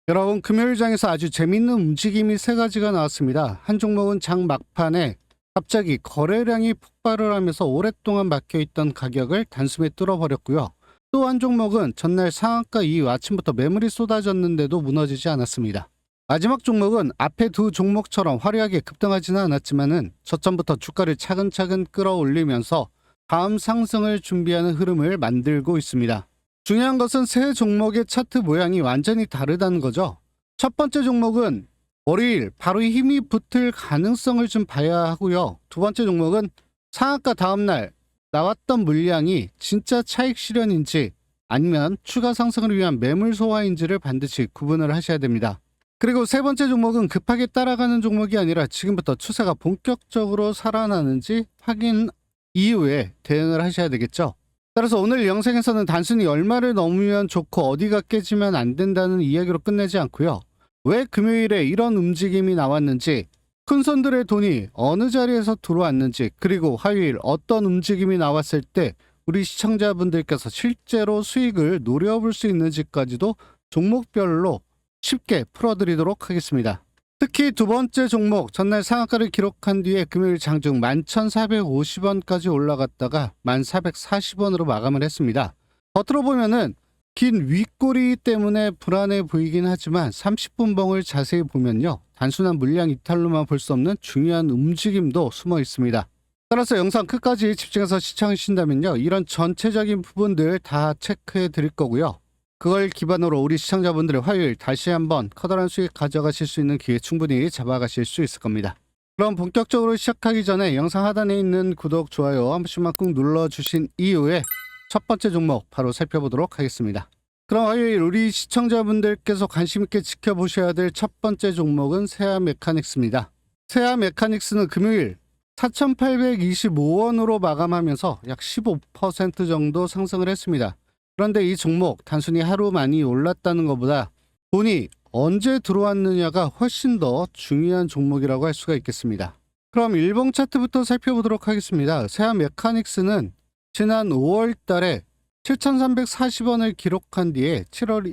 여러분, 금요일장에서 아주 재밌는 움직임이 세 가지가 나왔습니다. 한 종목은 장 막판에 갑자기 거래량이 폭발을 하면서 오랫동안 막혀있던 가격을 단숨에 뚫어버렸고요. 또 한 종목은 전날 상한가 이후 아침부터 매물이 쏟아졌는데도 무너지지 않았습니다. 마지막 종목은 앞에 두 종목처럼 화려하게 급등하지는 않았지만은 저점부터 주가를 차근차근 끌어올리면서 다음 상승을 준비하는 흐름을 만들고 있습니다. 중요한 것은 세 종목의 차트 모양이 완전히 다르다는 거죠. 첫 번째 종목은 월요일 바로 힘이 붙을 가능성을 좀 봐야 하고요. 두 번째 종목은 상한가 다음날 나왔던 물량이 진짜 차익 실현인지 아니면 추가 상승을 위한 매물 소화인지를 반드시 구분을 하셔야 됩니다. 그리고 세 번째 종목은 급하게 따라가는 종목이 아니라 지금부터 추세가 본격적으로 살아나는지 확인 이후에 대응을 하셔야 되겠죠. 따라서 오늘 영상에서는 단순히 얼마를 넘으면 좋고 어디가 깨지면 안 된다는 이야기로 끝내지 않고요. 왜 금요일에 이런 움직임이 나왔는지, 큰 손들의 돈이 어느 자리에서 들어왔는지, 그리고 화요일 어떤 움직임이 나왔을 때 우리 시청자분들께서 실제로 수익을 노려볼 수 있는지까지도 종목별로 쉽게 풀어드리도록 하겠습니다. 특히 두 번째 종목, 전날 상한가를 기록한 뒤에 금요일 장중 11,450원까지 올라갔다가 1,440원으로 마감을 했습니다. 겉으로 보면은 긴 윗꼬리 때문에 불안해 보이긴 하지만 30분 봉을 자세히 보면요, 단순한 물량 이탈로만 볼 수 없는 중요한 움직임도 숨어 있습니다. 따라서 영상 끝까지 집중해서 시청해 주신다면요, 이런 전체적인 부분들 다 체크해 드릴 거고요. 그걸 기반으로 우리 시청자분들의 화요일 다시 한번 커다란 수익 가져가실 수 있는 기회 충분히 잡아가실 수 있을 겁니다. 그럼 본격적으로 시작하기 전에 영상 하단에 있는 구독, 좋아요 한 번씩만 꾹 눌러주신 이후에 첫 번째 종목 바로 살펴보도록 하겠습니다. 그럼 화요일 우리 시청자분들께서 관심 있게 지켜보셔야 될 첫 번째 종목은 세아 메카닉스입니다. 세아 메카닉스는 금요일 4,825원으로 마감하면서 약 15% 정도 상승을 했습니다. 그런데 이 종목 단순히 하루 많이 올랐다는 것보다 돈이 언제 들어왔느냐가 훨씬 더 중요한 종목이라고 할 수가 있겠습니다. 그럼 일봉 차트부터 살펴보도록 하겠습니다. 세아 메카닉스는 지난 5월 달에 7,340원을 기록한 뒤에 7월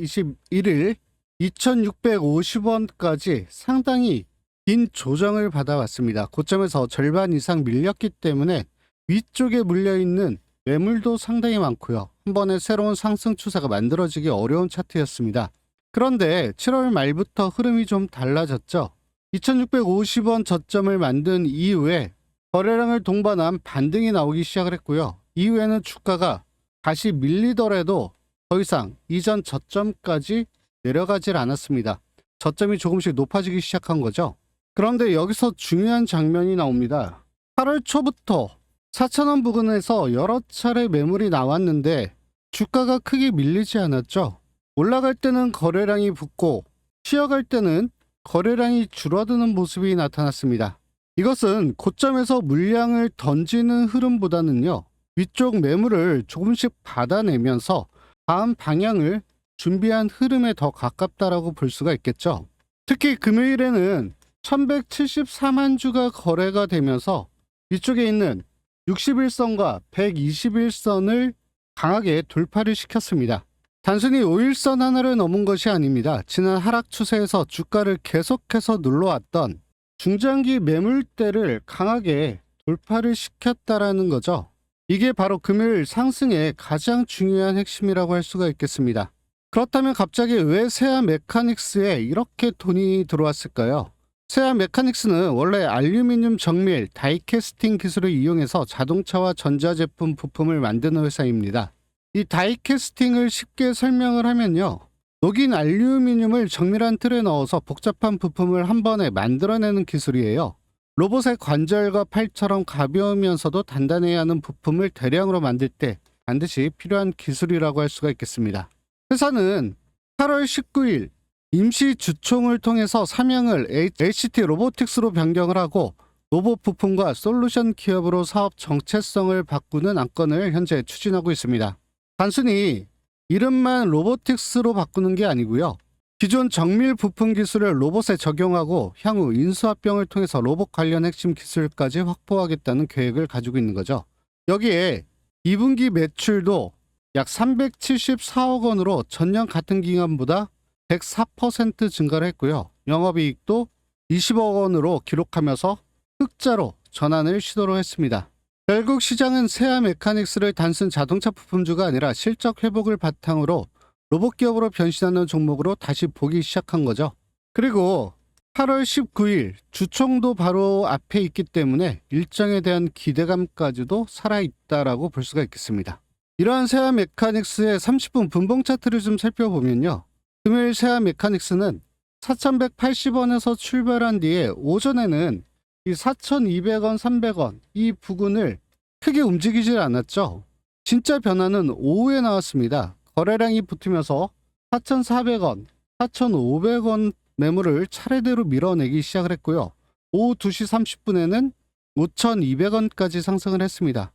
21일 2,650원까지 상당히 긴 조정을 받아왔습니다. 고점에서 절반 이상 밀렸기 때문에 위쪽에 물려있는 매물도 상당히 많고요. 한 번에 새로운 상승 추세가 만들어지기 어려운 차트였습니다. 그런데 7월 말부터 흐름이 좀 달라졌죠. 2,650원 저점을 만든 이후에 거래량을 동반한 반등이 나오기 시작을 했고요. 이후에는 주가가 다시 밀리더라도 더 이상 이전 저점까지 내려가질 않았습니다. 저점이 조금씩 높아지기 시작한 거죠. 그런데 여기서 중요한 장면이 나옵니다. 8월 초부터 4,000원 부근에서 여러 차례 매물이 나왔는데 주가가 크게 밀리지 않았죠. 올라갈 때는 거래량이 붙고 쉬어갈 때는 거래량이 줄어드는 모습이 나타났습니다. 이것은 고점에서 물량을 던지는 흐름보다는요, 위쪽 매물을 조금씩 받아내면서 다음 방향을 준비한 흐름에 더 가깝다라고 볼 수가 있겠죠. 특히 금요일에는 1174만 주가 거래가 되면서 위쪽에 있는 61선과 121선을 강하게 돌파를 시켰습니다. 단순히 5일선 하나를 넘은 것이 아닙니다. 지난 하락 추세에서 주가를 계속해서 눌러왔던 중장기 매물대를 강하게 돌파를 시켰다라는 거죠. 이게 바로 금요일 상승의 가장 중요한 핵심이라고 할 수가 있겠습니다. 그렇다면 갑자기 왜 세아 메카닉스에 이렇게 돈이 들어왔을까요? 세아 메카닉스는 원래 알루미늄 정밀 다이캐스팅 기술을 이용해서 자동차와 전자제품 부품을 만드는 회사입니다. 이 다이캐스팅을 쉽게 설명을 하면요, 녹인 알루미늄을 정밀한 틀에 넣어서 복잡한 부품을 한 번에 만들어내는 기술이에요. 로봇의 관절과 팔처럼 가벼우면서도 단단해야 하는 부품을 대량으로 만들 때 반드시 필요한 기술이라고 할 수가 있겠습니다. 회사는 8월 19일 임시 주총을 통해서 사명을 HT 로보틱스로 변경을 하고 로봇 부품과 솔루션 기업으로 사업 정체성을 바꾸는 안건을 현재 추진하고 있습니다. 단순히 이름만 로보틱스로 바꾸는 게 아니고요, 기존 정밀 부품 기술을 로봇에 적용하고 향후 인수합병을 통해서 로봇 관련 핵심 기술까지 확보하겠다는 계획을 가지고 있는 거죠. 여기에 2분기 매출도 약 374억 원으로 전년 같은 기간보다 104% 증가를 했고요. 영업이익도 20억 원으로 기록하면서 흑자로 전환을 시도를 했습니다. 결국 시장은 세아 메카닉스를 단순 자동차 부품주가 아니라 실적 회복을 바탕으로 로봇 기업으로 변신하는 종목으로 다시 보기 시작한 거죠. 그리고 8월 19일 주총도 바로 앞에 있기 때문에 일정에 대한 기대감까지도 살아있다라고 볼 수가 있겠습니다. 이러한 세아 메카닉스의 30분 분봉 차트를 좀 살펴보면요. 금요일 세아 메카닉스는 4,180원에서 출발한 뒤에 오전에는 이 4,200원, 300원 이 부근을 크게 움직이질 않았죠. 진짜 변화는 오후에 나왔습니다. 거래량이 붙으면서 4,400원, 4,500원 매물을 차례대로 밀어내기 시작을 했고요. 오후 2시 30분에는 5,200원까지 상승을 했습니다.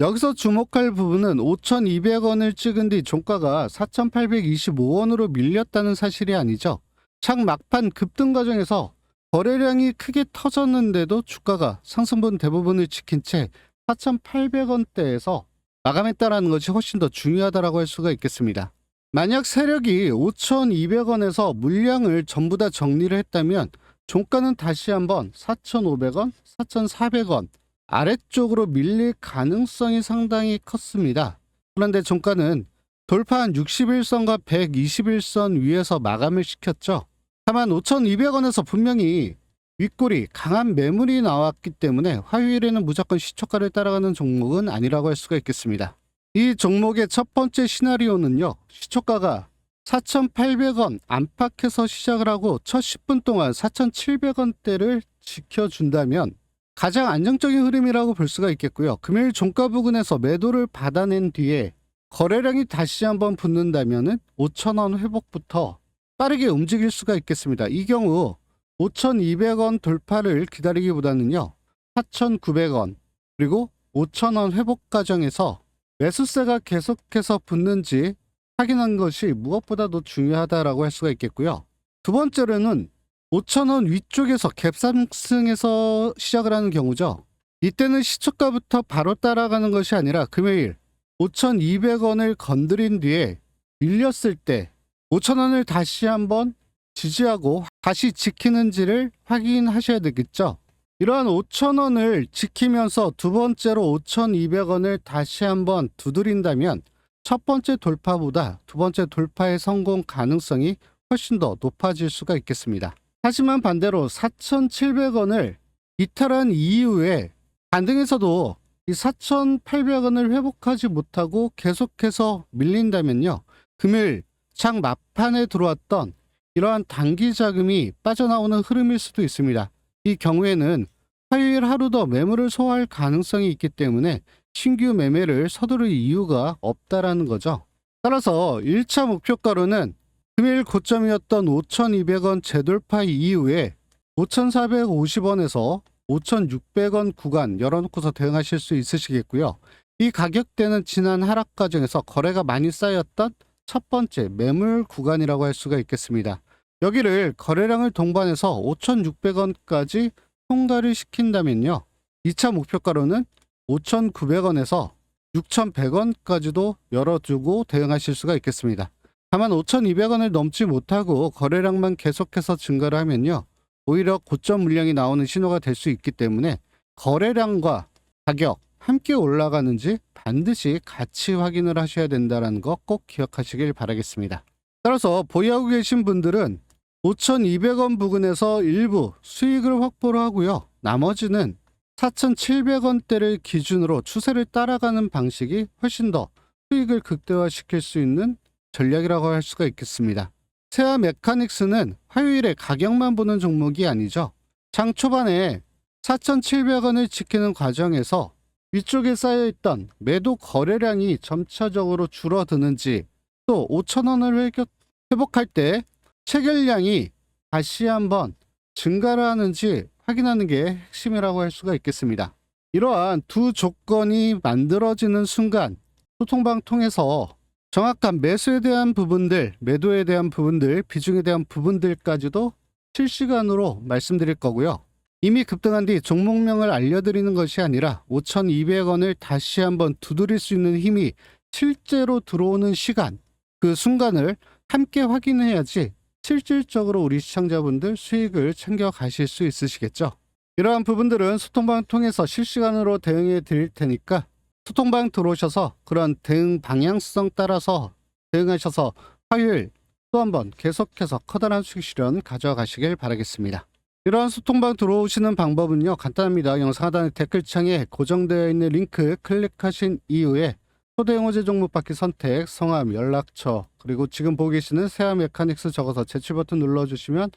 여기서 주목할 부분은 5,200원을 찍은 뒤 종가가 4,825원으로 밀렸다는 사실이 아니죠. 창 막판 급등 과정에서 거래량이 크게 터졌는데도 주가가 상승분 대부분을 지킨 채 4,800원대에서 마감했다는 것이 훨씬 더 중요하다고 할 수가 있겠습니다. 만약 세력이 5,200원에서 물량을 전부 다 정리를 했다면 종가는 다시 한번 4,500원, 4,400원 아래쪽으로 밀릴 가능성이 상당히 컸습니다. 그런데 종가는 돌파한 61선과 121선 위에서 마감을 시켰죠. 다만 5,200원에서 분명히 윗골이 강한 매물이 나왔기 때문에 화요일에는 무조건 시초가를 따라가는 종목은 아니라고 할 수가 있겠습니다. 이 종목의 첫 번째 시나리오는요. 시초가가 4,800원 안팎에서 시작을 하고 첫 10분 동안 4,700원대를 지켜준다면 가장 안정적인 흐름이라고 볼 수가 있겠고요. 금요일 종가 부근에서 매도를 받아낸 뒤에 거래량이 다시 한번 붙는다면 5,000원 회복부터 빠르게 움직일 수가 있겠습니다. 이 경우 5,200원 돌파를 기다리기보다는요. 4,900원 그리고 5,000원 회복 과정에서 매수세가 계속해서 붙는지 확인한 것이 무엇보다도 중요하다라고 할 수가 있겠고요. 두 번째로는 5,000원 위쪽에서 갭상승에서 시작을 하는 경우죠. 이때는 시초가부터 바로 따라가는 것이 아니라 금요일 5,200원을 건드린 뒤에 밀렸을 때 5,000원을 다시 한번 지지하고 다시 지키는지를 확인하셔야 되겠죠. 이러한 5,000원을 지키면서 두 번째로 5,200원을 다시 한번 두드린다면 첫 번째 돌파보다 두 번째 돌파의 성공 가능성이 훨씬 더 높아질 수가 있겠습니다. 하지만 반대로 4,700원을 이탈한 이후에 반등에서도 이 4,800원을 회복하지 못하고 계속해서 밀린다면요. 금요일 장 막판에 들어왔던 이러한 단기 자금이 빠져나오는 흐름일 수도 있습니다. 이 경우에는 화요일 하루 더 매물을 소화할 가능성이 있기 때문에 신규 매매를 서두를 이유가 없다라는 거죠. 따라서 1차 목표가로는 금요일 고점이었던 5,200원 재돌파 이후에 5,450원에서 5,600원 구간 열어놓고서 대응하실 수 있으시겠고요. 이 가격대는 지난 하락 과정에서 거래가 많이 쌓였던 첫 번째 매물 구간이라고 할 수가 있겠습니다. 여기를 거래량을 동반해서 5,600원까지 통과를 시킨다면요. 2차 목표가로는 5,900원에서 6,100원까지도 열어두고 대응하실 수가 있겠습니다. 다만 5,200원을 넘지 못하고 거래량만 계속해서 증가를 하면요. 오히려 고점 물량이 나오는 신호가 될 수 있기 때문에 거래량과 가격 함께 올라가는지 반드시 같이 확인을 하셔야 된다는 거 꼭 기억하시길 바라겠습니다. 따라서 보유하고 계신 분들은 5,200원 부근에서 일부 수익을 확보를 하고요. 나머지는 4,700원대를 기준으로 추세를 따라가는 방식이 훨씬 더 수익을 극대화시킬 수 있는 전략이라고 할 수가 있겠습니다. 세아 메카닉스는 화요일에 가격만 보는 종목이 아니죠. 장 초반에 4,700원을 지키는 과정에서 위쪽에 쌓여있던 매도 거래량이 점차적으로 줄어드는지 또 5,000원을 회복할 때 체결량이 다시 한번 증가를 하는지 확인하는 게 핵심이라고 할 수가 있겠습니다. 이러한 두 조건이 만들어지는 순간 소통방 통해서 정확한 매수에 대한 부분들, 매도에 대한 부분들, 비중에 대한 부분들까지도 실시간으로 말씀드릴 거고요. 이미 급등한 뒤 종목명을 알려드리는 것이 아니라 5,200원을 다시 한번 두드릴 수 있는 힘이 실제로 들어오는 시간, 그 순간을 함께 확인해야지 실질적으로 우리 시청자분들 수익을 챙겨 가실 수 있으시겠죠. 이러한 부분들은 소통방 통해서 실시간으로 대응해 드릴 테니까 소통방 들어오셔서 그런 대응 방향성 따라서 대응하셔서 화요일 또 한번 계속해서 커다란 수익 실현 가져가시길 바라겠습니다. 이러한 소통방 들어오시는 방법은요, 간단합니다. 영상 하단의 댓글창에 고정되어 있는 링크 클릭하신 이후에 초대 영어제 종목 받기 선택, 성함, 연락처, 그리고 지금 보고 계시는 세아 메카닉스 적어서 제출 버튼 눌러주시면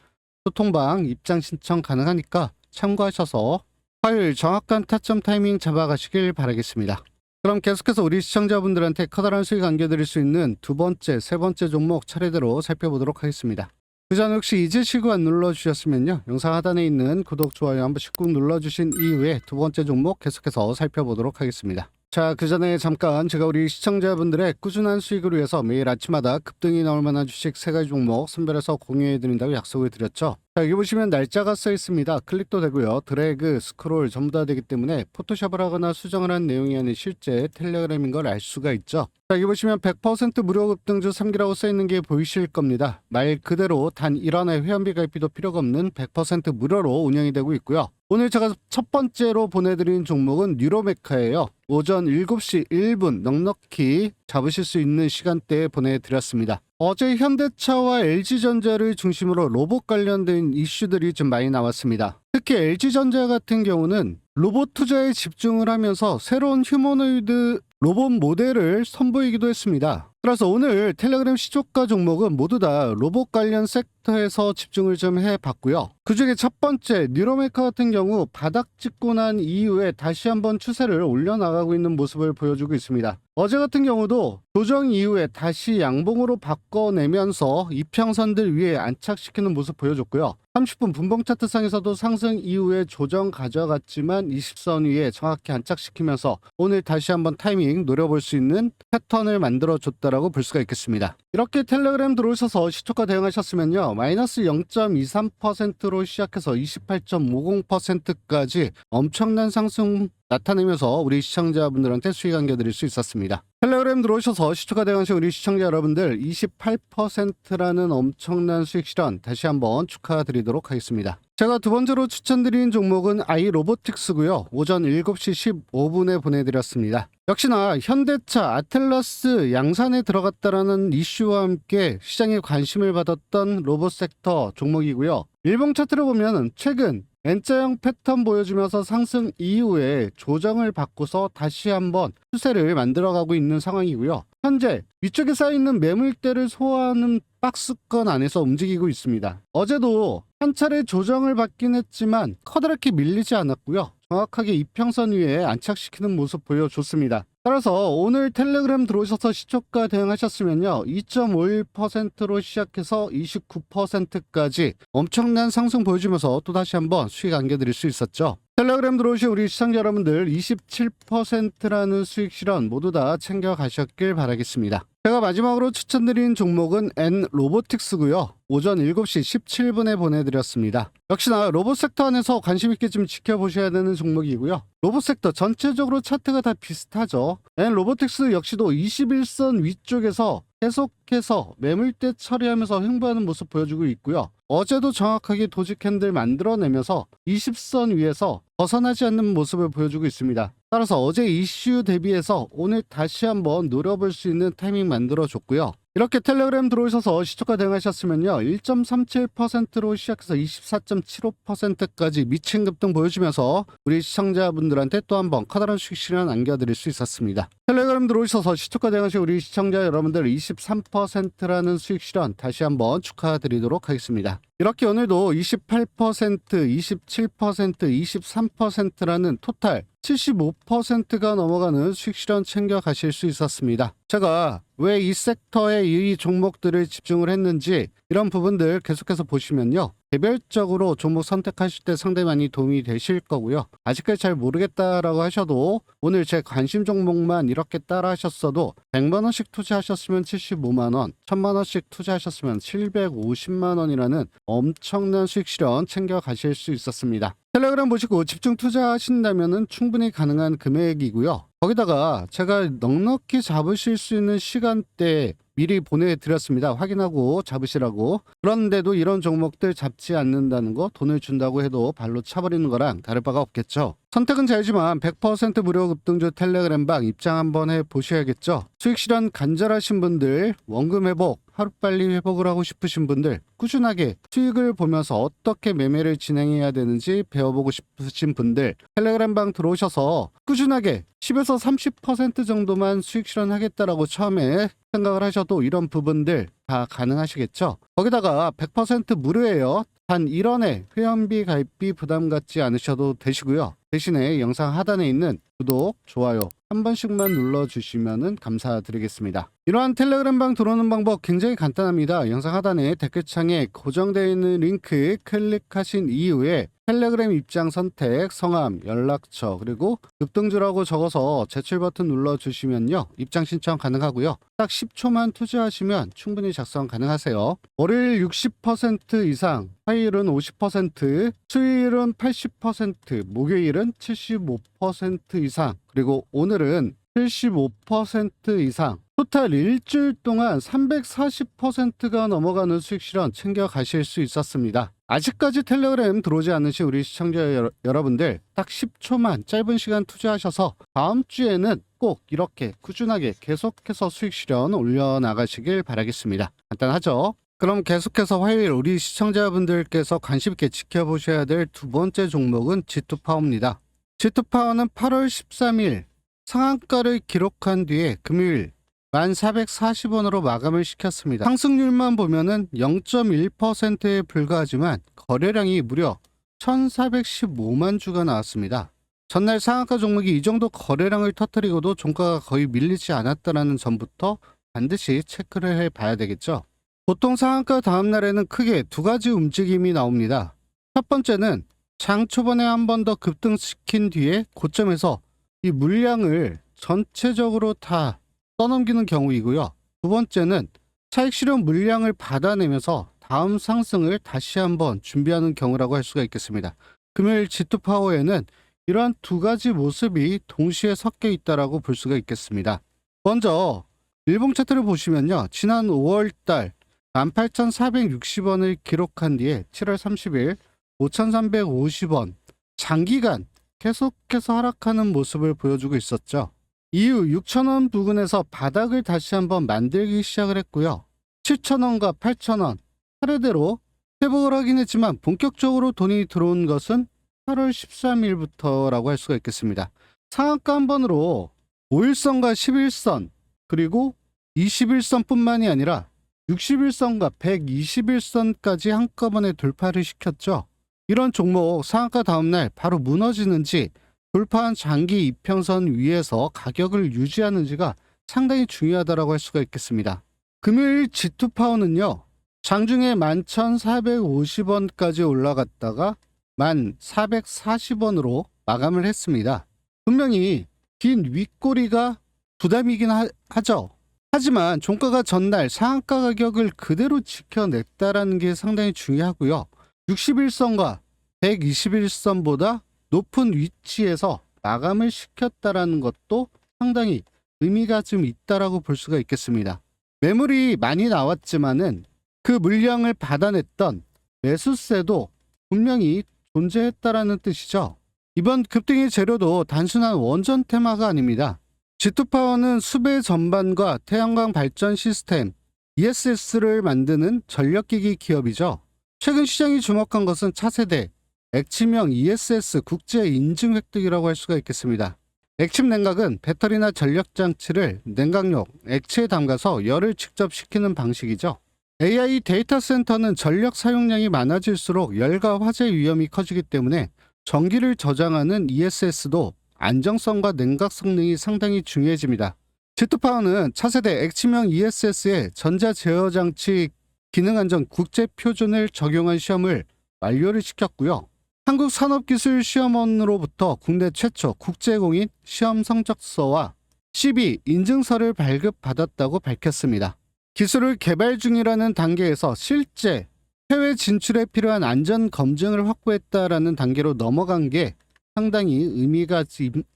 소통방 입장 신청 가능하니까 참고하셔서 화요일 정확한 타점 타이밍 잡아가시길 바라겠습니다. 그럼 계속해서 우리 시청자분들한테 커다란 수익 안겨드릴 수 있는 두 번째, 세 번째 종목 차례대로 살펴보도록 하겠습니다. 그 전 혹시 이제 시간 눌러주셨으면요, 영상 하단에 있는 구독, 좋아요 한 번씩 꾹 눌러주신 이후에 두 번째 종목 계속해서 살펴보도록 하겠습니다. 자, 그 전에 잠깐 제가 우리 시청자분들의 꾸준한 수익을 위해서 매일 아침마다 급등이 나올 만한 주식 3가지 종목 선별해서 공유해 드린다고 약속을 드렸죠. 자, 여기 보시면 날짜가 써 있습니다. 클릭도 되고요. 드래그, 스크롤 전부 다 되기 때문에 포토샵을 하거나 수정을 한 내용이 아닌 실제 텔레그램인 걸 알 수가 있죠. 자, 여기 보시면 100% 무료 급등주 3기라고 써 있는 게 보이실 겁니다. 말 그대로 단 1원의 회원비 가입비도 필요가 없는 100% 무료로 운영이 되고 있고요. 오늘 제가 첫 번째로 보내드린 종목은 뉴로메카예요. 오전 7시 1분 넉넉히 잡으실 수 있는 시간대에 보내드렸습니다. 어제 현대차와 LG전자를 중심으로 로봇 관련된 이슈들이 좀 많이 나왔습니다. 특히 LG전자 같은 경우는 로봇 투자에 집중을 하면서 새로운 휴머노이드 로봇 모델을 선보이기도 했습니다. 따라서 오늘 텔레그램 시초가 종목은 모두 다 로봇 관련 섹터에서 집중을 좀 해봤고요. 그중에 첫 번째 뉴로메카 같은 경우 바닥 찍고 난 이후에 다시 한번 추세를 올려나가고 있는 모습을 보여주고 있습니다. 어제 같은 경우도 조정 이후에 다시 양봉으로 바꿔내면서 이평선들 위에 안착시키는 모습 보여줬고요. 30분 분봉 차트상에서도 상승 이후에 조정 가져갔지만 20선 위에 정확히 안착시키면서 오늘 다시 한번 타이밍 노려볼 수 있는 패턴을 만들어줬다라고 볼 수가 있겠습니다. 이렇게 텔레그램 들어오셔서 시초가 대응하셨으면요, 마이너스 0.23%로 시작해서 28.50%까지 엄청난 상승 나타내면서 우리 시청자분들한테 수익 안겨드릴 수 있었습니다. 텔레그램 들어오셔서 시초가 대응하신 우리 시청자 여러분들 28%라는 엄청난 수익 실현 다시 한번 축하드리도록 하겠습니다. 제가 두 번째로 추천드린 종목은 아이로보틱스고요. 오전 7시 15분에 보내드렸습니다. 역시나 현대차, 아틀라스 양산에 들어갔다라는 이슈와 함께 시장에 관심을 받았던 로봇 섹터 종목이고요. 일봉 차트를 보면 최근 N자형 패턴 보여주면서 상승 이후에 조정을 받고서 다시 한번 추세를 만들어가고 있는 상황이고요. 현재 위쪽에 쌓여있는 매물대를 소화하는 박스권 안에서 움직이고 있습니다. 어제도 한 차례 조정을 받긴 했지만 커다랗게 밀리지 않았고요. 정확하게 이평선 위에 안착시키는 모습 보여줬습니다. 따라서 오늘 텔레그램 들어오셔서 시초가 대응하셨으면요, 2.51%로 시작해서 29%까지 엄청난 상승 보여주면서 또다시 한번 수익 안겨드릴 수 있었죠. 텔레그램 들어오신 우리 시청자 여러분들 27%라는 수익 실현 모두 다 챙겨 가셨길 바라겠습니다. 제가 마지막으로 추천드린 종목은 N로보틱스고요. 오전 7시 17분에 보내드렸습니다. 역시나 로봇 섹터 안에서 관심있게 좀 지켜보셔야 되는 종목이고요. 로봇 섹터 전체적으로 차트가 다 비슷하죠. N로보틱스 역시도 21선 위쪽에서 계속해서 매물대 처리하면서 횡보하는 모습 보여주고 있고요. 어제도 정확하게 도지 캔들 만들어내면서 20선 위에서 벗어나지 않는 모습을 보여주고 있습니다. 따라서 어제 이슈 대비해서 오늘 다시 한번 노려볼 수 있는 타이밍 만들어줬고요. 이렇게 텔레그램 들어오셔서 시초가 대응하셨으면요, 1.37%로 시작해서 24.75%까지 미친 급등 보여주면서 우리 시청자분들한테 또 한번 커다란 수익 실현 안겨드릴 수 있었습니다. 텔레그램 들어오셔서 시초가 대응하신 우리 시청자 여러분들 23%라는 수익 실현 다시 한번 축하드리도록 하겠습니다. 이렇게 오늘도 28%, 27%, 23%라는 토탈 75%가 넘어가는 수익 실현 챙겨 가실 수 있었습니다. 제가 왜 이 섹터에 이 종목들을 집중을 했는지 이런 부분들 계속해서 보시면요, 개별적으로 종목 선택하실 때 상당히 많이 도움이 되실 거고요. 아직까지 잘 모르겠다라고 하셔도 오늘 제 관심 종목만 이렇게 따라 하셨어도 100만원씩 투자하셨으면 75만원, 1000만원씩 투자하셨으면 750만원이라는 엄청난 수익 실현 챙겨 가실 수 있었습니다. 텔레그램 보시고 집중 투자하신다면 충분히 가능한 금액이고요. 거기다가 제가 넉넉히 잡으실 수 있는 시간대에 미리 보내드렸습니다. 확인하고 잡으시라고. 그런데도 이런 종목들 잡지 않는다는 거, 돈을 준다고 해도 발로 차버리는 거랑 다를 바가 없겠죠. 선택은 자유지만 100% 무료 급등주 텔레그램방 입장 한번 해보셔야겠죠. 수익 실현 간절하신 분들, 원금 회복, 하루빨리 회복을 하고 싶으신 분들, 꾸준하게 수익을 보면서 어떻게 매매를 진행해야 되는지 배워보고 싶으신 분들, 텔레그램방 들어오셔서 꾸준하게 10에서 30% 정도만 수익 실현하겠다라고 처음에 생각을 하셔도 이런 부분들 다 가능하시겠죠. 거기다가 100% 무료예요. 단 1원의 회원비 가입비 부담 갖지 않으셔도 되시고요. 대신에 영상 하단에 있는 구독, 좋아요 한 번씩만 눌러주시면 감사드리겠습니다. 이러한 텔레그램방 들어오는 방법 굉장히 간단합니다. 영상 하단에 댓글창에 고정되어 있는 링크 클릭하신 이후에 텔레그램 입장 선택, 성함, 연락처, 그리고 급등주라고 적어서 제출 버튼 눌러주시면요. 입장 신청 가능하고요. 딱 10초만 투자하시면 충분히 작성 가능하세요. 월요일 60% 이상, 화요일은 50%, 수요일은 80%, 목요일은 75% 이상, 그리고 오늘은 75% 이상, 토탈 일주일 동안 340%가 넘어가는 수익 실현 챙겨 가실 수 있었습니다. 아직까지 텔레그램 들어오지 않으신 우리 시청자 여러분들 딱 10초만 짧은 시간 투자하셔서 다음 주에는 꼭 이렇게 꾸준하게 계속해서 수익 실현 올려나가시길 바라겠습니다. 간단하죠? 그럼 계속해서 화요일 우리 시청자분들께서 관심 있게 지켜보셔야 될 두 번째 종목은 G2파워입니다. G2파워는 8월 13일 상한가를 기록한 뒤에 금요일 1440원으로 마감을 시켰습니다. 상승률만 보면은 0.1%에 불과하지만 거래량이 무려 1415만 주가 나왔습니다. 전날 상한가 종목이 이 정도 거래량을 터뜨리고도 종가가 거의 밀리지 않았다는 점부터 반드시 체크를 해봐야 되겠죠. 보통 상한가 다음 날에는 크게 두 가지 움직임이 나옵니다. 첫 번째는 장 초반에 한 번 더 급등시킨 뒤에 고점에서 이 물량을 전체적으로 다 떠넘기는 경우이고요. 두 번째는 차익 실현 물량을 받아내면서 다음 상승을 다시 한번 준비하는 경우라고 할 수가 있겠습니다. 금요일 G2파워에는 이러한 두 가지 모습이 동시에 섞여 있다라고 볼 수가 있겠습니다. 먼저 일봉 차트를 보시면요. 지난 5월달 18,460원을 기록한 뒤에 7월 30일 5,350원, 장기간 계속해서 하락하는 모습을 보여주고 있었죠. 이후 6,000원 부근에서 바닥을 다시 한번 만들기 시작을 했고요. 7,000원과 8,000원 차례대로 회복을 하긴 했지만 본격적으로 돈이 들어온 것은 8월 13일부터라고 할 수가 있겠습니다. 상한가 한 번으로 5일선과 11선 그리고 21선뿐만이 아니라 61선과 121선까지 한꺼번에 돌파를 시켰죠. 이런 종목 상한가 다음날 바로 무너지는지 돌파한 장기 이평선 위에서 가격을 유지하는지가 상당히 중요하다고 할 수가 있겠습니다. 금요일 G2파워는요. 장중에 11,450원까지 올라갔다가 1,440원으로 마감을 했습니다. 분명히 긴 윗꼬리가 부담이긴 하죠. 하지만 종가가 전날 상한가 가격을 그대로 지켜냈다는 게 상당히 중요하고요. 61선과 121선보다 높은 위치에서 마감을 시켰다라는 것도 상당히 의미가 좀 있다라고 볼 수가 있겠습니다. 매물이 많이 나왔지만은 그 물량을 받아냈던 매수세도 분명히 존재했다라는 뜻이죠. 이번 급등의 재료도 단순한 원전 테마가 아닙니다. G2파워는 수배 전반과 태양광 발전 시스템 ESS를 만드는 전력기기 기업이죠. 최근 시장이 주목한 것은 차세대 액침형 ESS 국제 인증 획득이라고 할 수가 있겠습니다. 액침 냉각은 배터리나 전력 장치를 냉각용 액체에 담가서 열을 직접 식히는 방식이죠. AI 데이터 센터는 전력 사용량이 많아질수록 열과 화재 위험이 커지기 때문에 전기를 저장하는 ESS도 안정성과 냉각 성능이 상당히 중요해집니다. G2파워는 차세대 액침형 ESS에 전자 제어 장치 기능 안전 국제 표준을 적용한 시험을 완료를 시켰고요. 한국산업기술시험원으로부터 국내 최초 국제공인 시험 성적서와 CB 인증서를 발급받았다고 밝혔습니다. 기술을 개발 중이라는 단계에서 실제 해외 진출에 필요한 안전 검증을 확보했다라는 단계로 넘어간 게 상당히 의미가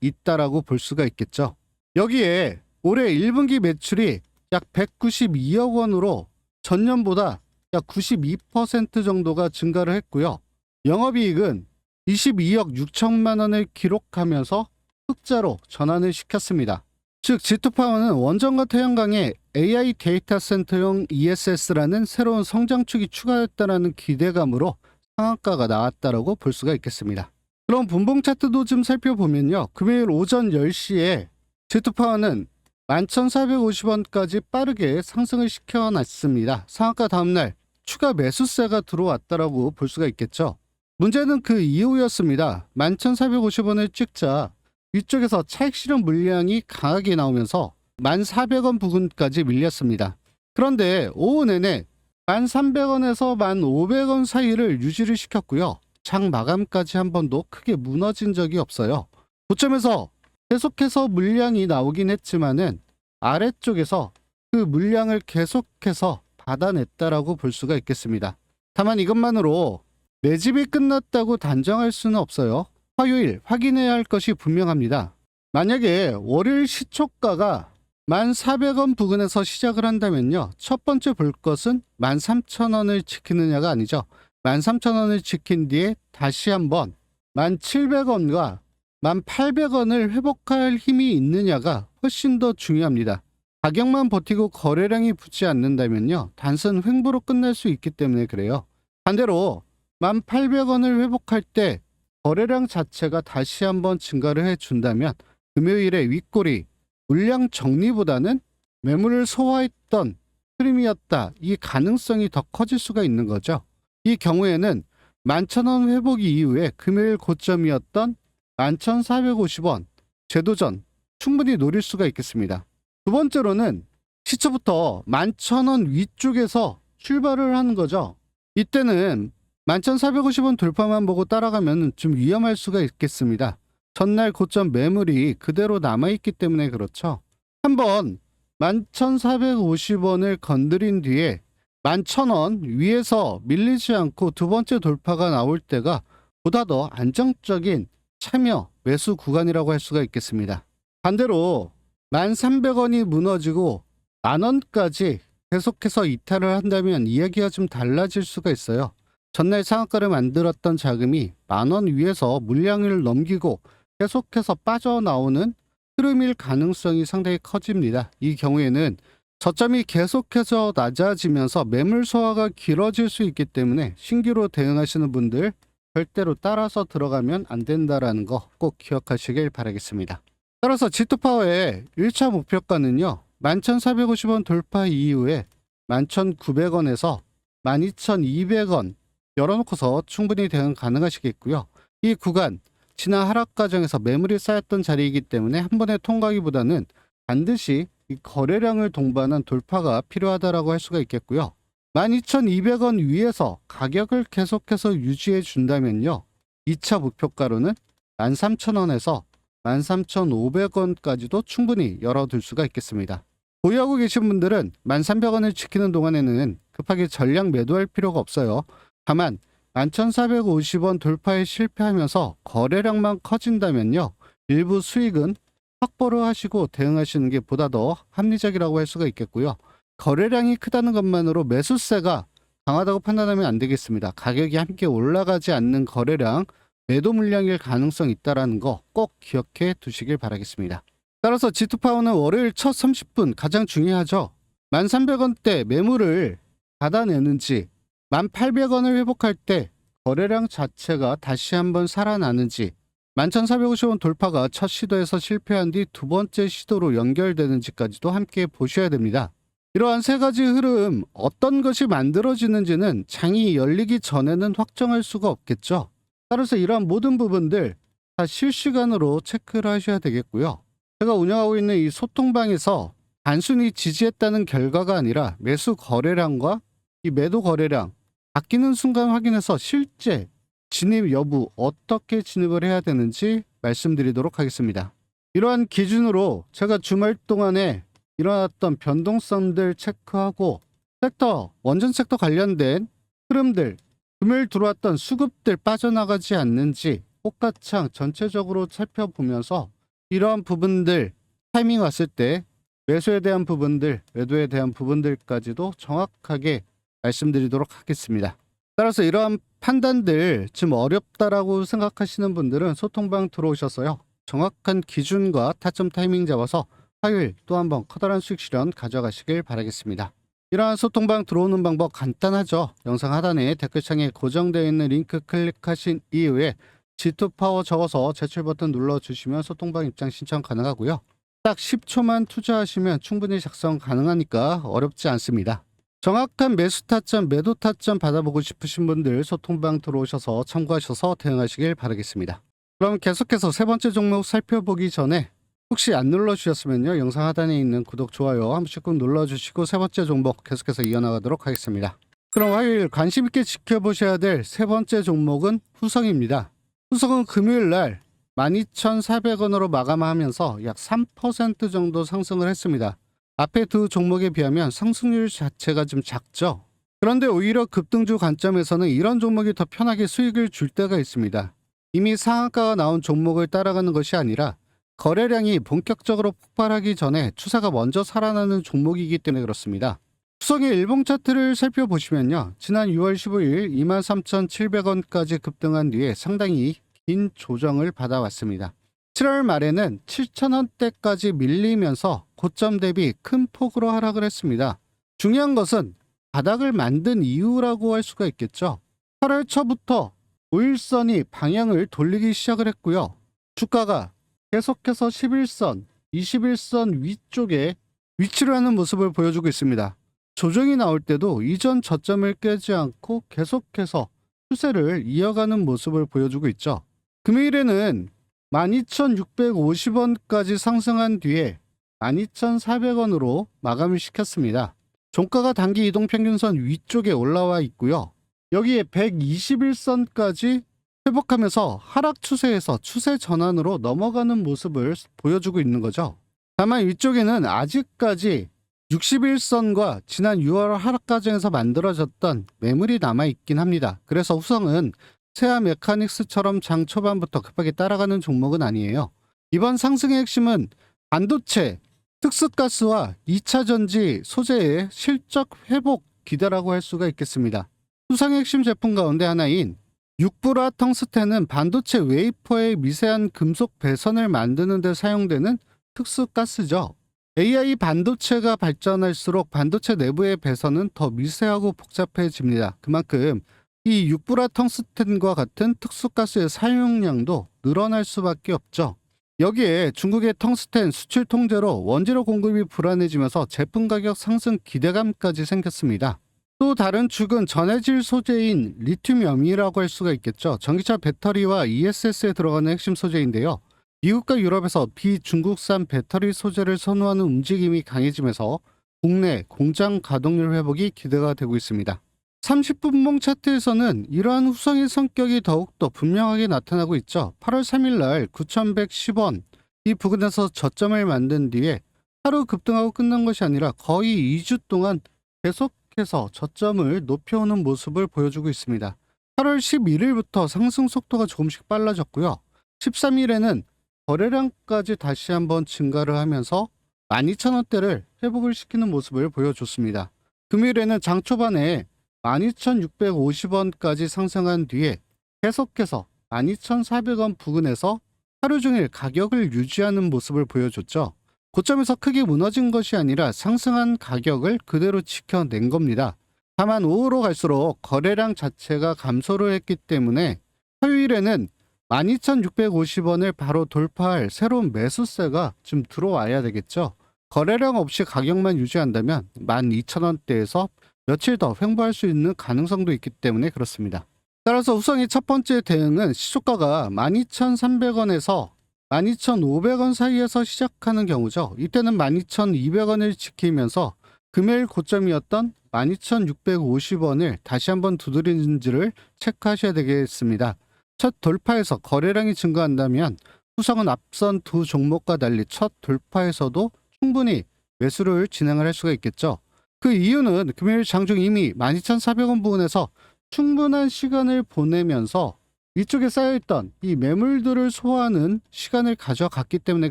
있다라고 볼 수가 있겠죠. 여기에 올해 1분기 매출이 약 192억 원으로 전년보다 약 92% 정도가 증가를 했고요. 영업이익은 22억 6천만 원을 기록하면서 흑자로 전환을 시켰습니다. 즉 G2파워는 원전과 태양광에 AI 데이터 센터용 ESS라는 새로운 성장축이 추가됐다는 기대감으로 상한가가 나왔다라고 볼 수가 있겠습니다. 그럼 분봉 차트도 좀 살펴보면요. 금요일 오전 10시에 G2파워는 11,450원까지 빠르게 상승을 시켜놨습니다. 상한가 다음날 추가 매수세가 들어왔다라고 볼 수가 있겠죠. 문제는 그 이후였습니다. 11,450원을 찍자 위쪽에서 차익 실현 물량이 강하게 나오면서 1,400원 부근까지 밀렸습니다. 그런데 오후 내내 1,300원에서 1,500원 사이를 유지를 시켰고요. 장 마감까지 한 번도 크게 무너진 적이 없어요. 고점에서 계속해서 물량이 나오긴 했지만은 아래쪽에서 그 물량을 계속해서 받아냈다라고 볼 수가 있겠습니다. 다만 이것만으로 매집이 끝났다고 단정할 수는 없어요. 화요일 확인해야 할 것이 분명합니다. 만약에 월요일 시초가가 1,400원 부근에서 시작을 한다면요. 첫 번째 볼 것은 13,000원을 지키느냐가 아니죠. 13,000원을 지킨 뒤에 다시 한번 1,700원과 1,800원을 회복할 힘이 있느냐가 훨씬 더 중요합니다. 가격만 버티고 거래량이 붙지 않는다면요. 단순 횡보로 끝날 수 있기 때문에 그래요. 반대로 1,800원을 회복할 때 거래량 자체가 다시 한번 증가를 해준다면 금요일의 윗골이 물량 정리보다는 매물을 소화했던 흐름이었다. 이 가능성이 더 커질 수가 있는 거죠. 이 경우에는 11,000원 회복 이후에 금요일 고점이었던 11,450원 재도전 충분히 노릴 수가 있겠습니다. 두 번째로는 시초부터 11,000원 위쪽에서 출발을 하는 거죠. 이때는 11,450원 돌파만 보고 따라가면 좀 위험할 수가 있겠습니다. 전날 고점 매물이 그대로 남아있기 때문에 그렇죠. 한번 11,450원을 건드린 뒤에 11,000원 위에서 밀리지 않고 두 번째 돌파가 나올 때가 보다 더 안정적인 참여 매수 구간이라고 할 수가 있겠습니다. 반대로 1,300원이 무너지고 10,000원까지 계속해서 이탈을 한다면 이야기가 좀 달라질 수가 있어요. 전날 상한가를 만들었던 자금이 10,000원 위에서 물량을 넘기고 계속해서 빠져나오는 흐름일 가능성이 상당히 커집니다. 이 경우에는 저점이 계속해서 낮아지면서 매물 소화가 길어질 수 있기 때문에 신규로 대응하시는 분들 절대로 따라서 들어가면 안 된다라는 거 꼭 기억하시길 바라겠습니다. 따라서 G2파워의 1차 목표가는요. 11,450원 돌파 이후에 11,900원에서 12,200원 열어놓고서 충분히 대응 가능하시겠고요. 이 구간 지난 하락 과정에서 매물이 쌓였던 자리이기 때문에 한 번에 통과하기보다는 반드시 이 거래량을 동반한 돌파가 필요하다라고 할 수가 있겠고요. 12,200원 위에서 가격을 계속해서 유지해 준다면요. 2차 목표가로는 13,000원에서 13,500원까지도 충분히 열어둘 수가 있겠습니다. 보유하고 계신 분들은 1,300원을 지키는 동안에는 급하게 전량 매도할 필요가 없어요. 다만 11,450원 돌파에 실패하면서 거래량만 커진다면요. 일부 수익은 확보를 하시고 대응하시는 게 보다 더 합리적이라고 할 수가 있겠고요. 거래량이 크다는 것만으로 매수세가 강하다고 판단하면 안 되겠습니다. 가격이 함께 올라가지 않는 거래량, 매도 물량일 가능성이 있다는 거 꼭 기억해 두시길 바라겠습니다. 따라서 G2파워는 월요일 첫 30분 가장 중요하죠. 1,300원대 매물을 받아내는지 1,800원을 회복할 때 거래량 자체가 다시 한번 살아나는지 11,450원 돌파가 첫 시도에서 실패한 뒤 두 번째 시도로 연결되는지까지도 함께 보셔야 됩니다. 이러한 세 가지 흐름 어떤 것이 만들어지는지는 장이 열리기 전에는 확정할 수가 없겠죠. 따라서 이러한 모든 부분들 다 실시간으로 체크를 하셔야 되겠고요. 제가 운영하고 있는 이 소통방에서 단순히 지지했다는 결과가 아니라 매수 거래량과 이 매도 거래량 바뀌는 순간 확인해서 실제 진입 여부 어떻게 진입을 해야 되는지 말씀드리도록 하겠습니다. 이러한 기준으로 제가 주말 동안에 일어났던 변동성들 체크하고 섹터, 원전 섹터 관련된 흐름들, 금요일 들어왔던 수급들 빠져나가지 않는지 호가창 전체적으로 살펴보면서 이러한 부분들 타이밍 왔을 때 매수에 대한 부분들, 매도에 대한 부분들까지도 정확하게 말씀드리도록 하겠습니다. 따라서 이러한 판단들 좀 어렵다라고 생각하시는 분들은 소통방 들어오셔서요. 정확한 기준과 타점 타이밍 잡아서 화요일 또 한번 커다란 수익 실현 가져가시길 바라겠습니다. 이러한 소통방 들어오는 방법 간단하죠. 영상 하단에 댓글창에 고정되어 있는 링크 클릭하신 이후에 G2파워 적어서 제출 버튼 눌러주시면 소통방 입장 신청 가능하고요. 딱 10초만 투자하시면 충분히 작성 가능하니까 어렵지 않습니다. 정확한 매수 타점, 매도 타점 받아보고 싶으신 분들 소통방 들어오셔서 참고하셔서 대응하시길 바라겠습니다. 그럼 계속해서 세 번째 종목 살펴보기 전에 혹시 안 눌러주셨으면요. 영상 하단에 있는 구독, 좋아요 한 번씩 꼭 눌러주시고 세 번째 종목 계속해서 이어나가도록 하겠습니다. 그럼 화요일 관심 있게 지켜보셔야 될 세 번째 종목은 후성입니다. 후성은 금요일 날 12,400원으로 마감하면서 약 3% 정도 상승을 했습니다. 앞에 두 종목에 비하면 상승률 자체가 좀 작죠. 그런데 오히려 급등주 관점에서는 이런 종목이 더 편하게 수익을 줄 때가 있습니다. 이미 상한가가 나온 종목을 따라가는 것이 아니라 거래량이 본격적으로 폭발하기 전에 추세가 먼저 살아나는 종목이기 때문에 그렇습니다. 후성의 일봉 차트를 살펴보시면요. 지난 6월 15일 23,700원까지 급등한 뒤에 상당히 긴 조정을 받아왔습니다. 7월 말에는 7,000원대까지 밀리면서 고점 대비 큰 폭으로 하락을 했습니다. 중요한 것은 바닥을 만든 이유라고 할 수가 있겠죠. 8월 초부터 5일선이 방향을 돌리기 시작을 했고요. 주가가 계속해서 11선, 21선 위쪽에 위치를 하는 모습을 보여주고 있습니다. 조정이 나올 때도 이전 저점을 깨지 않고 계속해서 추세를 이어가는 모습을 보여주고 있죠. 금요일에는 12,650원까지 상승한 뒤에 12,400원으로 마감을 시켰습니다. 종가가 단기 이동평균선 위쪽에 올라와 있고요. 여기에 121선까지 회복하면서 하락 추세에서 추세 전환으로 넘어가는 모습을 보여주고 있는 거죠. 다만 위쪽에는 아직까지 61선과 지난 6월 하락 과정에서 만들어졌던 매물이 남아있긴 합니다. 그래서 후성은 세아 메카닉스처럼 장 초반부터 급하게 따라가는 종목은 아니에요. 이번 상승의 핵심은 반도체, 특수가스와 2차전지 소재의 실적 회복 기대라고 할 수가 있겠습니다. 후성의 핵심 제품 가운데 하나인 6불화 텅스텐은 반도체 웨이퍼의 미세한 금속 배선을 만드는 데 사용되는 특수가스죠. AI 반도체가 발전할수록 반도체 내부의 배선은 더 미세하고 복잡해집니다. 그만큼 이 6불화 텅스텐과 같은 특수가스의 사용량도 늘어날 수밖에 없죠. 여기에 중국의 텅스텐 수출 통제로 원재료 공급이 불안해지면서 제품 가격 상승 기대감까지 생겼습니다. 또 다른 축은 전해질 소재인 리튬이온이라고 할 수가 있겠죠. 전기차 배터리와 ESS에 들어가는 핵심 소재인데요. 미국과 유럽에서 비중국산 배터리 소재를 선호하는 움직임이 강해지면서 국내 공장 가동률 회복이 기대가 되고 있습니다. 30분봉 차트에서는 이러한 후성의 성격이 더욱더 분명하게 나타나고 있죠. 8월 3일 날 9,110원 이 부근에서 저점을 만든 뒤에 하루 급등하고 끝난 것이 아니라 거의 2주 동안 계속해서 저점을 높여오는 모습을 보여주고 있습니다. 8월 11일부터 상승 속도가 조금씩 빨라졌고요. 13일에는 거래량까지 다시 한번 증가를 하면서 12,000원대를 회복을 시키는 모습을 보여줬습니다. 금요일에는 장 초반에 12,650원까지 상승한 뒤에 계속해서 12,400원 부근에서 하루 종일 가격을 유지하는 모습을 보여줬죠. 고점에서 크게 무너진 것이 아니라 상승한 가격을 그대로 지켜낸 겁니다. 다만 오후로 갈수록 거래량 자체가 감소를 했기 때문에 화요일에는 12,650원을 바로 돌파할 새로운 매수세가 좀 들어와야 되겠죠. 거래량 없이 가격만 유지한다면 12,000원대에서 며칠 더 횡보할 수 있는 가능성도 있기 때문에 그렇습니다. 따라서 후성의 첫 번째 대응은 시초가가 12,300원에서 12,500원 사이에서 시작하는 경우죠. 이때는 12,200원을 지키면서 금요일 고점이었던 12,650원을 다시 한번 두드리는지를 체크하셔야 되겠습니다. 첫 돌파에서 거래량이 증가한다면 후성은 앞선 두 종목과 달리 첫 돌파에서도 충분히 매수를 진행을 할 수가 있겠죠. 그 이유는 금요일 장중 이미 12,400원 부근에서 충분한 시간을 보내면서 위쪽에 쌓여있던 이 매물들을 소화하는 시간을 가져갔기 때문에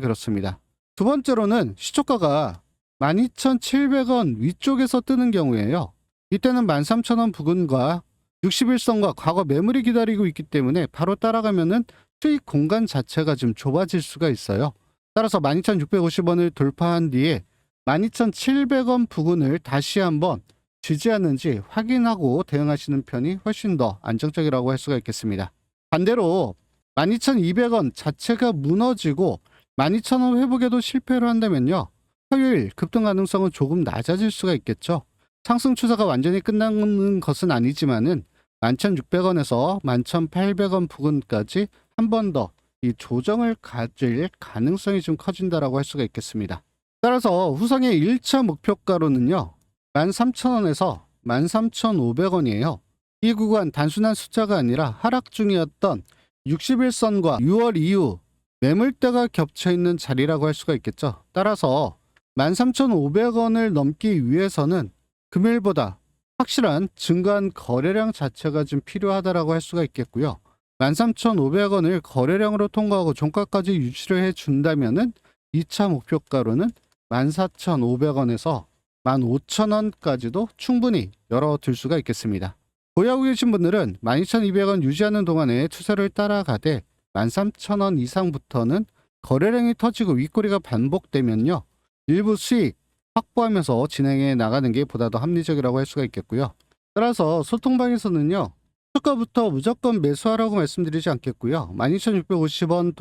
그렇습니다. 두 번째로는 시초가가 12,700원 위쪽에서 뜨는 경우에요. 이때는 13,000원 부근과 60일선과 과거 매물이 기다리고 있기 때문에 바로 따라가면은 수익 공간 자체가 좀 좁아질 수가 있어요. 따라서 12,650원을 돌파한 뒤에 12,700원 부근을 다시 한번 지지하는지 확인하고 대응하시는 편이 훨씬 더 안정적이라고 할 수가 있겠습니다. 반대로 12,200원 자체가 무너지고 12,000원 회복에도 실패를 한다면요. 화요일 급등 가능성은 조금 낮아질 수가 있겠죠. 상승 추세가 완전히 끝나는 것은 아니지만은 11,600원에서 11,800원 부근까지 한 번 더 이 조정을 가질 가능성이 좀 커진다라고 할 수가 있겠습니다. 따라서 후성의 1차 목표가로는요. 13,000원에서 13,500원이에요. 이 구간 단순한 숫자가 아니라 하락 중이었던 60일선과 6월 이후 매물대가 겹쳐 있는 자리라고 할 수가 있겠죠. 따라서 13,500원을 넘기 위해서는 금일보다 확실한 증가한 거래량 자체가 좀 필요하다라고 할 수가 있겠고요. 13,500원을 거래량으로 통과하고 종가까지 유지를 해준다면은 2차 목표가로는 14,500원에서 15,000원까지도 충분히 열어둘 수가 있겠습니다. 보유하고 계신 분들은 12,200원 유지하는 동안에 추세를 따라가되 13,000원 이상부터는 거래량이 터지고 윗꼬리가 반복되면요. 일부 수익 확보하면서 진행해 나가는 게 보다 더 합리적이라고 할 수가 있겠고요. 따라서 소통방에서는요. 초가부터 무조건 매수하라고 말씀드리지 않겠고요. 12,650원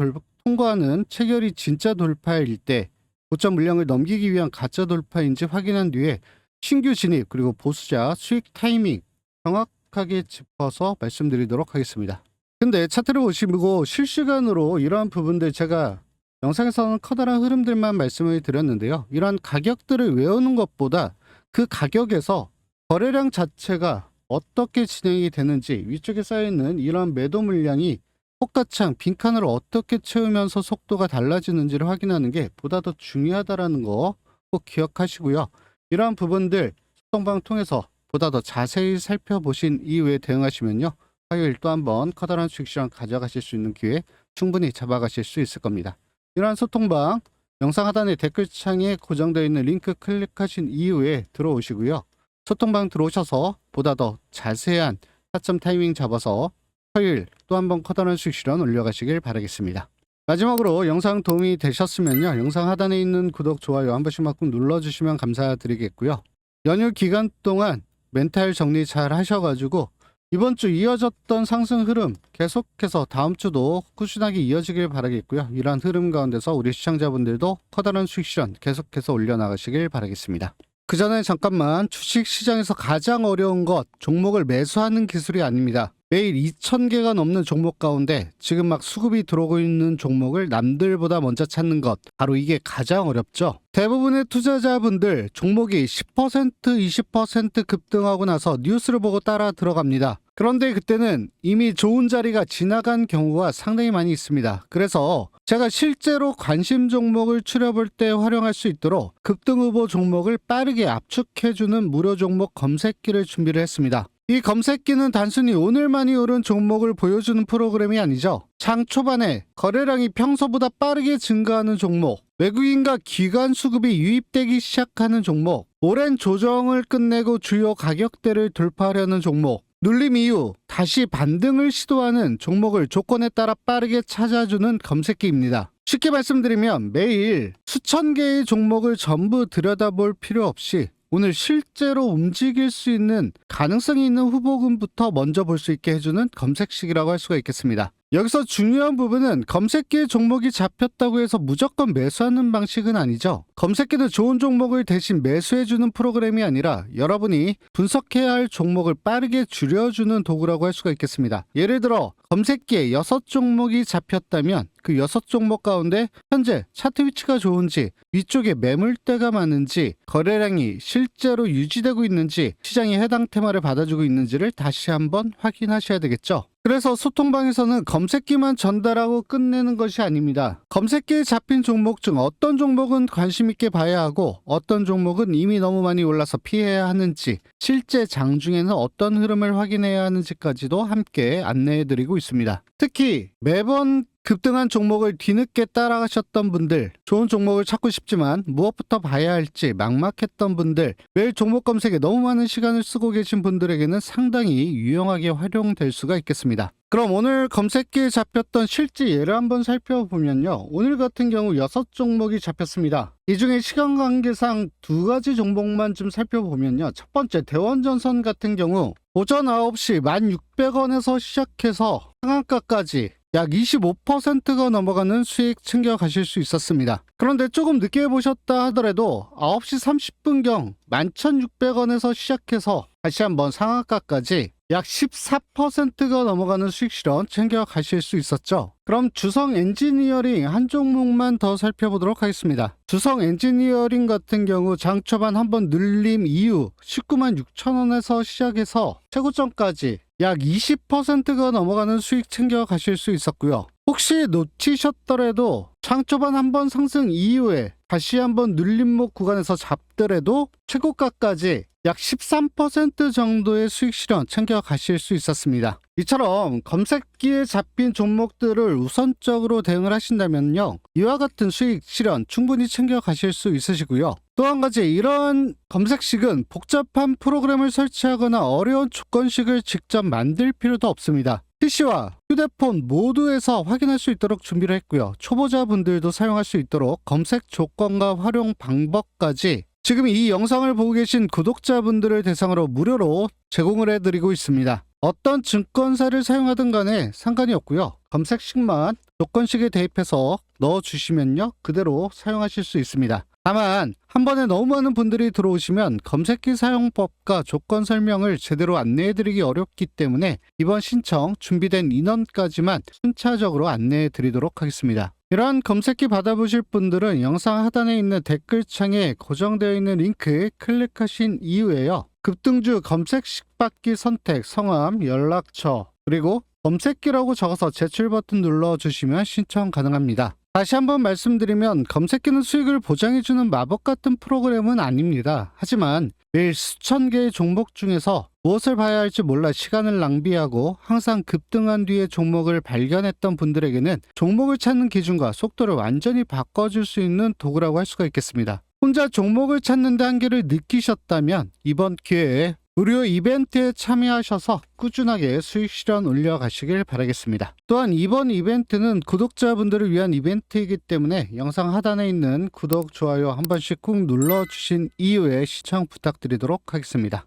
통과하는 체결이 진짜 돌파일 때 고점 물량을 넘기기 위한 가짜 돌파인지 확인한 뒤에 신규 진입 그리고 보수자 수익 타이밍 정확하게 짚어서 말씀드리도록 하겠습니다. 근데 차트를 보시고 실시간으로 이러한 부분들 제가 영상에서는 커다란 흐름들만 말씀을 드렸는데요. 이러한 가격들을 외우는 것보다 그 가격에서 거래량 자체가 어떻게 진행이 되는지 위쪽에 쌓여있는 이러한 매도 물량이 폭가창 빈칸을 어떻게 채우면서 속도가 달라지는지를 확인하는 게 보다 더 중요하다는 거 꼭 기억하시고요. 이러한 부분들 소통방 통해서 보다 더 자세히 살펴보신 이후에 대응하시면요. 화요일 또 한번 커다란 수익 시장 가져가실 수 있는 기회 충분히 잡아가실 수 있을 겁니다. 이러한 소통방 영상 하단에 댓글창에 고정되어 있는 링크 클릭하신 이후에 들어오시고요. 소통방 들어오셔서 보다 더 자세한 타점 타이밍 잡아서 화요일 또 한번 커다란 수익 실현 올려가시길 바라겠습니다. 마지막으로 영상 도움이 되셨으면요. 영상 하단에 있는 구독, 좋아요 한 번씩만큼 눌러주시면 감사드리겠고요. 연휴 기간 동안 멘탈 정리 잘 하셔가지고 이번 주 이어졌던 상승 흐름 계속해서 다음 주도 꾸준하게 이어지길 바라겠고요. 이러한 흐름 가운데서 우리 시청자분들도 커다란 수익 실현 계속해서 올려나가시길 바라겠습니다. 그 전에 잠깐만 주식시장에서 가장 어려운 것 종목을 매수하는 기술이 아닙니다. 매일 2,000개가 넘는 종목 가운데 지금 막 수급이 들어오고 있는 종목을 남들보다 먼저 찾는 것 바로 이게 가장 어렵죠. 대부분의 투자자분들 종목이 10% 20% 급등하고 나서 뉴스를 보고 따라 들어갑니다. 그런데 그때는 이미 좋은 자리가 지나간 경우가 상당히 많이 있습니다. 그래서 제가 실제로 관심 종목을 추려볼 때 활용할 수 있도록 급등 후보 종목을 빠르게 압축해주는 무료 종목 검색기를 준비를 했습니다. 이 검색기는 단순히 오늘만이 오른 종목을 보여주는 프로그램이 아니죠. 장 초반에 거래량이 평소보다 빠르게 증가하는 종목, 외국인과 기관 수급이 유입되기 시작하는 종목, 오랜 조정을 끝내고 주요 가격대를 돌파하려는 종목, 눌림 이후 다시 반등을 시도하는 종목을 조건에 따라 빠르게 찾아주는 검색기입니다. 쉽게 말씀드리면 매일 수천 개의 종목을 전부 들여다볼 필요 없이 오늘 실제로 움직일 수 있는 가능성이 있는 후보군부터 먼저 볼 수 있게 해주는 검색식이라고 할 수가 있겠습니다. 여기서 중요한 부분은 검색기에 종목이 잡혔다고 해서 무조건 매수하는 방식은 아니죠. 검색기는 좋은 종목을 대신 매수해주는 프로그램이 아니라 여러분이 분석해야 할 종목을 빠르게 줄여주는 도구라고 할 수가 있겠습니다. 예를 들어 검색기에 6종목이 잡혔다면 그 6종목 가운데 현재 차트 위치가 좋은지, 위쪽에 매물대가 많은지, 거래량이 실제로 유지되고 있는지, 시장이 해당 테마를 받아주고 있는지를 다시 한번 확인하셔야 되겠죠. 그래서 소통방에서는 검색기만 전달하고 끝내는 것이 아닙니다. 검색기에 잡힌 종목 중 어떤 종목은 관심 있게 봐야 하고 어떤 종목은 이미 너무 많이 올라서 피해야 하는지, 실제 장중에는 어떤 흐름을 확인해야 하는지까지도 함께 안내해드리고 있습니다. 특히 매번 급등한 종목을 뒤늦게 따라가셨던 분들, 좋은 종목을 찾고 싶지만 무엇부터 봐야 할지 막막했던 분들, 매일 종목 검색에 너무 많은 시간을 쓰고 계신 분들에게는 상당히 유용하게 활용될 수가 있겠습니다. 그럼 오늘 검색기에 잡혔던 실제 예를 한번 살펴보면요. 오늘 같은 경우 6종목이 잡혔습니다. 이 중에 시간 관계상 2가지 종목만 좀 살펴보면요. 첫 번째 대원전선 같은 경우 오전 9시 1,600원에서 시작해서 상한가까지 약 25%가 넘어가는 수익 챙겨가실 수 있었습니다. 그런데 조금 늦게 보셨다 하더라도 9시 30분경 11,600원에서 시작해서 다시 한번 상한가까지 약 14%가 넘어가는 수익 실현 챙겨가실 수 있었죠. 그럼 주성 엔지니어링 한 종목만 더 살펴보도록 하겠습니다. 주성 엔지니어링 같은 경우 장 초반 한번 늘림 이후 196,000원에서 시작해서 최고점까지 약 20%가 넘어가는 수익 챙겨가실 수 있었고요. 혹시 놓치셨더라도 장 초반 한번 상승 이후에 다시 한번 눌림목 구간에서 잡더라도 최고가까지 약 13% 정도의 수익 실현 챙겨가실 수 있었습니다. 이처럼 검색기에 잡힌 종목들을 우선적으로 대응을 하신다면요. 이와 같은 수익 실현 충분히 챙겨가실 수 있으시고요. 또 한 가지, 이런 검색식은 복잡한 프로그램을 설치하거나 어려운 조건식을 직접 만들 필요도 없습니다. PC와 휴대폰 모두에서 확인할 수 있도록 준비를 했고요. 초보자분들도 사용할 수 있도록 검색 조건과 활용 방법까지 지금 이 영상을 보고 계신 구독자분들을 대상으로 무료로 제공을 해드리고 있습니다. 어떤 증권사를 사용하든 간에 상관이 없고요. 검색식만 조건식에 대입해서 넣어주시면요. 그대로 사용하실 수 있습니다. 다만 한 번에 너무 많은 분들이 들어오시면 검색기 사용법과 조건 설명을 제대로 안내해드리기 어렵기 때문에 이번 신청 준비된 인원까지만 순차적으로 안내해드리도록 하겠습니다. 이러한 검색기 받아보실 분들은 영상 하단에 있는 댓글창에 고정되어 있는 링크 클릭하신 이후에요. 급등주 검색식 받기 선택, 성함, 연락처, 그리고 검색기라고 적어서 제출 버튼 눌러주시면 신청 가능합니다. 다시 한번 말씀드리면 검색기는 수익을 보장해주는 마법 같은 프로그램은 아닙니다. 하지만 매일 수천 개의 종목 중에서 무엇을 봐야 할지 몰라 시간을 낭비하고 항상 급등한 뒤에 종목을 발견했던 분들에게는 종목을 찾는 기준과 속도를 완전히 바꿔줄 수 있는 도구라고 할 수가 있겠습니다. 혼자 종목을 찾는 데 한계를 느끼셨다면 이번 기회에 무료 이벤트에 참여하셔서 꾸준하게 수익 실현 올려가시길 바라겠습니다. 또한 이번 이벤트는 구독자분들을 위한 이벤트이기 때문에 영상 하단에 있는 구독, 좋아요 한 번씩 꾹 눌러주신 이후에 시청 부탁드리도록 하겠습니다.